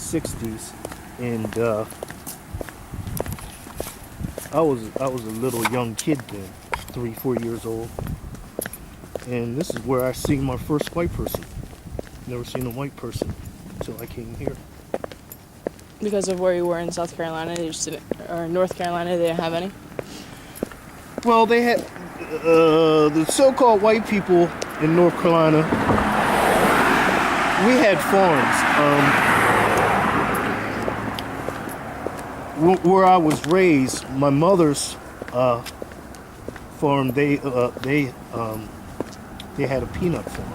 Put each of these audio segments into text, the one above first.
'60s, and I was a little young kid then, 3, 4 years old, and this is where I seen my first white person. Never seen a white person until I came here. Because of where you were in South Carolina, or North Carolina, they didn't have any? Well, they had the so-called white people in North Carolina. We had farms. Where I was raised, my mother's farm. They had a peanut farm.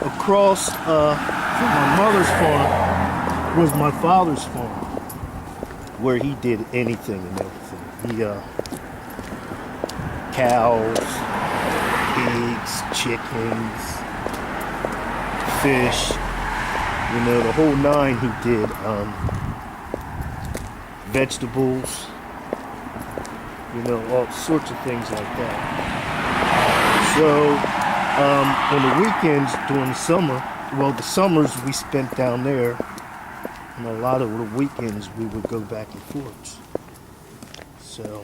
Across from my mother's farm was my father's farm, where he did anything and everything. He cows, pigs, chickens, fish, the whole nine he did. Vegetables, all sorts of things like that. So on the weekends during the summer, the summers we spent down there, and a lot of the weekends we would go back and forth. So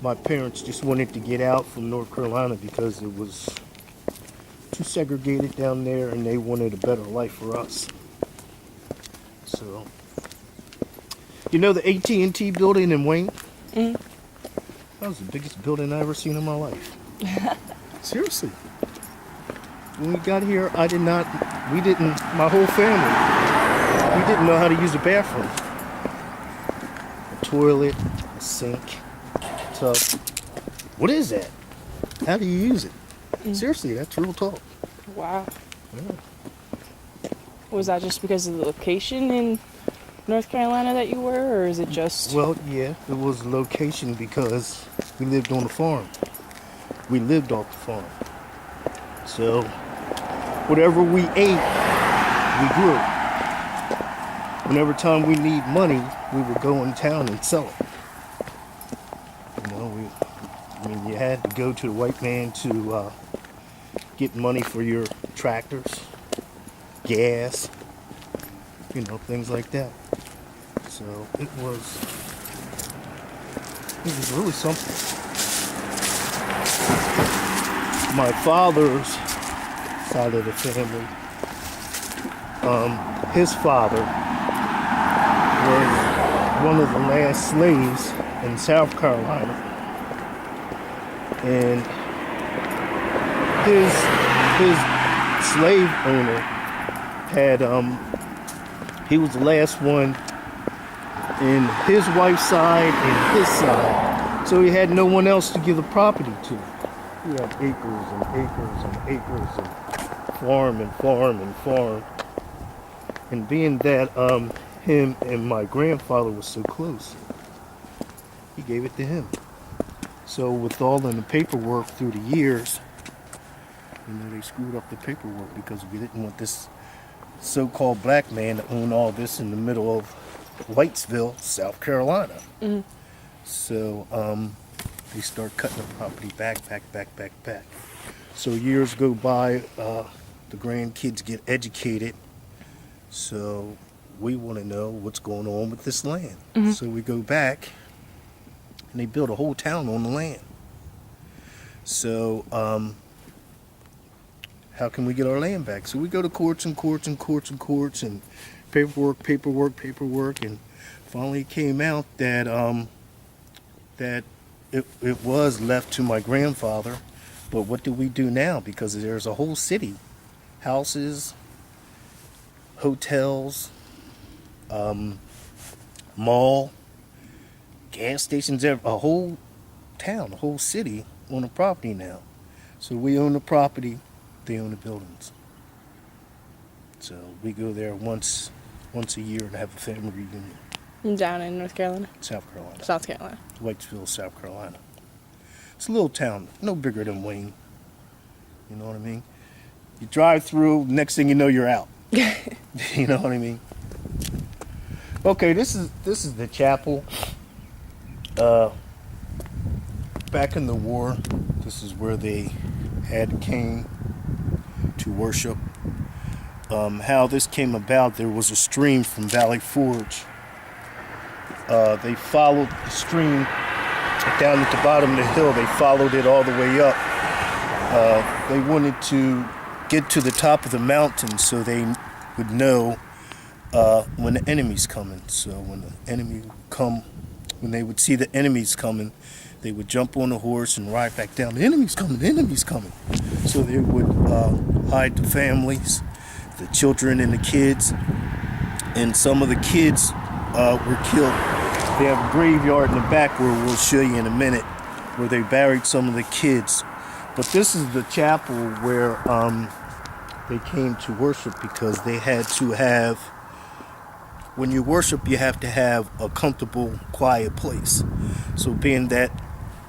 my parents just wanted to get out from North Carolina because it was too segregated down there, and they wanted a better life for us. So, the AT&T building in Wayne? Mm-hmm. That was the biggest building I ever seen in my life. Seriously. When we got here, my whole family, we didn't know how to use a bathroom. A toilet, a sink, a tub. What is that? How do you use it? Mm. Seriously, that's real talk. Wow. Yeah. Was that just because of the location in North Carolina that you were, or is it just... Well, yeah, it was location because we lived on the farm. We lived off the farm. So, whatever we ate, we grew. Whenever time we need money, we would go in town and sell it. You had to go to the white man to get money for your tractors, gas, things like that. So it was really something. My father's side of the family, his father was one of the last slaves in South Carolina, and his slave owner had he was the last one in his wife's side and his side, so he had no one else to give the property to. He had acres and acres and acres and farm and farm and farm. And being that him and my grandfather was so close, he gave it to him. So with all in the paperwork through the years, they screwed up the paperwork because we didn't want this so-called black man to own all this in the middle of Whitesville, South Carolina. Mm-hmm. So they start cutting the property back. So years go by, the grandkids get educated. So we want to know what's going on with this land. Mm-hmm. So we go back, and they build a whole town on the land. So how can we get our land back? So we go to courts and paperwork, and finally it came out that that it was left to my grandfather. But what do we do now? Because there's a whole city, houses, hotels, mall, gas stations, a whole town, a whole city on the property now. So we own the property, they own the buildings. So we go there once a year and have a family reunion. Down in North Carolina? South Carolina. South Carolina. Whitesville, South Carolina. It's a little town, no bigger than Wayne. You know what I mean? You drive through, next thing you know, you're out. You know what I mean? Okay, this is the chapel. Back in the war, this is where they had came to worship. how this came about, there was a stream from Valley Forge. They followed the stream down at the bottom of the hill. They followed it all the way up. They wanted to get to the top of the mountain so they would know when the enemy's coming. So when the enemy would come, when they would see the enemies coming, they would jump on a horse and ride back down. The enemy's coming, the enemy's coming. So they would hide the families, the children and the kids. And some of the kids were killed. They have a graveyard in the back where we'll show you in a minute, where they buried some of the kids. But this is the chapel where they came to worship, because they had to have, when you worship, you have to have a comfortable, quiet place. So being that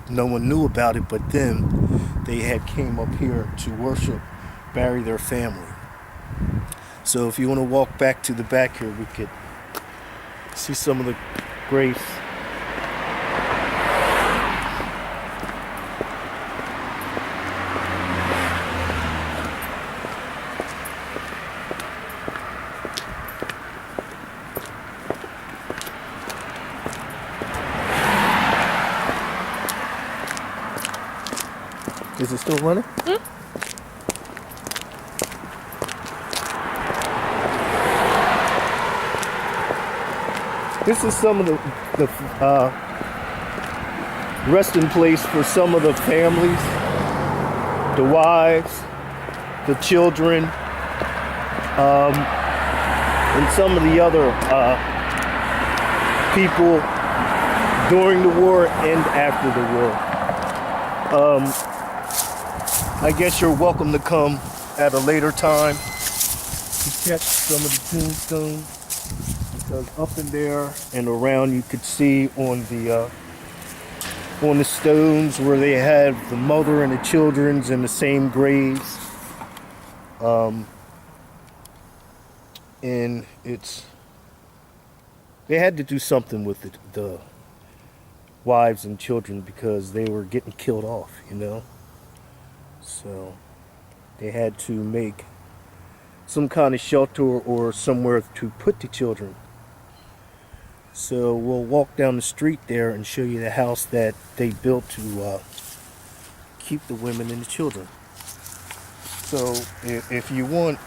no one knew about it but them, they had came up here to worship, bury their family. So if you want to walk back to the back here, we could see some of the graves. Is it still running? This is some of the resting place for some of the families, the wives, the children, and some of the other people during the war and after the war. I guess you're welcome to come at a later time to catch some of the tombstones, because up in there and around you could see on the stones where they had the mother and the children's in the same graves. And they had to do something with the wives and children, because they were getting killed off, you know. So they had to make some kind of shelter or somewhere to put the children. So we'll walk down the street there and show you the house that they built to keep the women and the children. So if you want,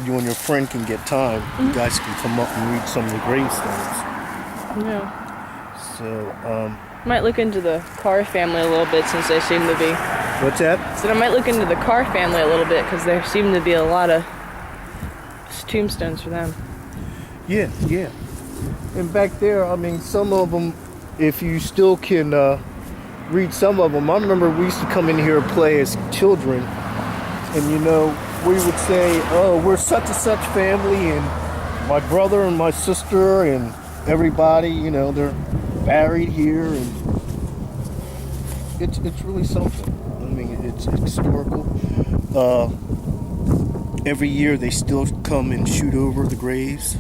you and your friend can get time. You guys can come up and read some of the gravestones. Yeah. So Might look into the Carr family a little bit, since they seem to be. what's that? So I might look into the Carr family a little bit, because there seem to be a lot of tombstones for them. Yeah. And back there, I mean, some of them, if you still can read some of them. I remember we used to come in here and play as children, and you know, we would say, oh, we're such and such family, and my brother and my sister and everybody, you know, they're buried here, and it's really something. I mean, it's historical. Every year they still come and shoot over the graves,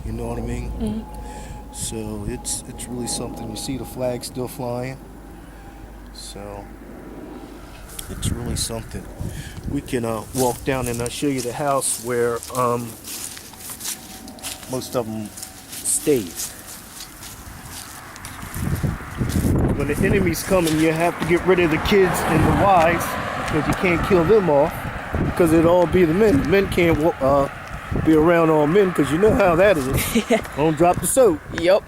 you know what I mean? Mm-hmm. So it's really something. You see the flag still flying, so it's really something. We can walk down and I'll show you the house where most of them stayed. When the enemy's coming, you have to get rid of the kids and the wives, because you can't kill them off, because it'll all be the men. The men can't be around all men, because you know how that is. Yeah. Don't drop the soap. Yup.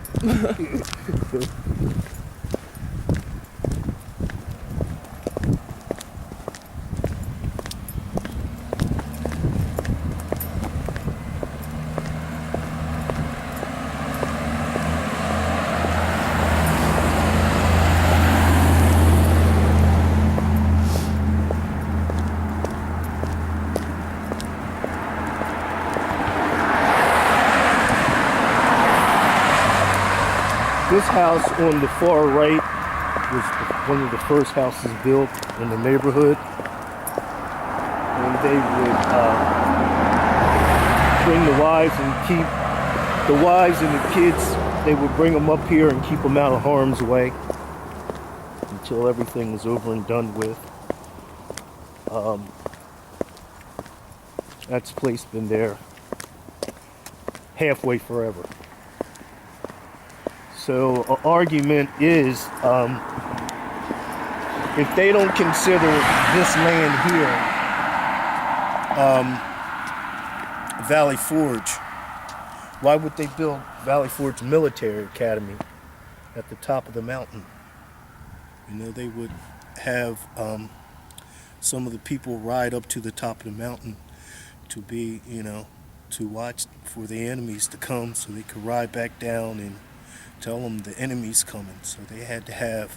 This house on the far right was one of the first houses built in the neighborhood. And they would bring the wives and keep the wives and the kids, they would bring them up here and keep them out of harm's way until everything was over and done with. That's place been there halfway forever. So an argument is, if they don't consider this land here Valley Forge, why would they build Valley Forge Military Academy at the top of the mountain? You know, they would have some of the people ride up to the top of the mountain to be, you know, to watch for the enemies to come, so they could ride back down and tell them the enemy's coming. So they had to have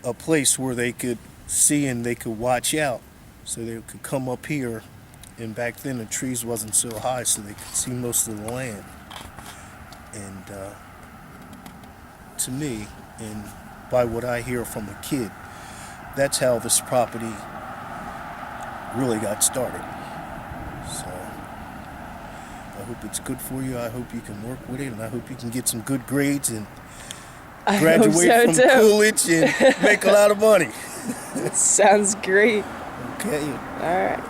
a place where they could see and they could watch out, so they could come up here. And back then the trees wasn't so high, so they could see most of the land. And to me, and by what I hear from a kid, that's how this property really got started. So I hope it's good for you. I hope you can work with it, and I hope you can get some good grades and graduate from college and make a lot of money. Sounds great. Okay. All right.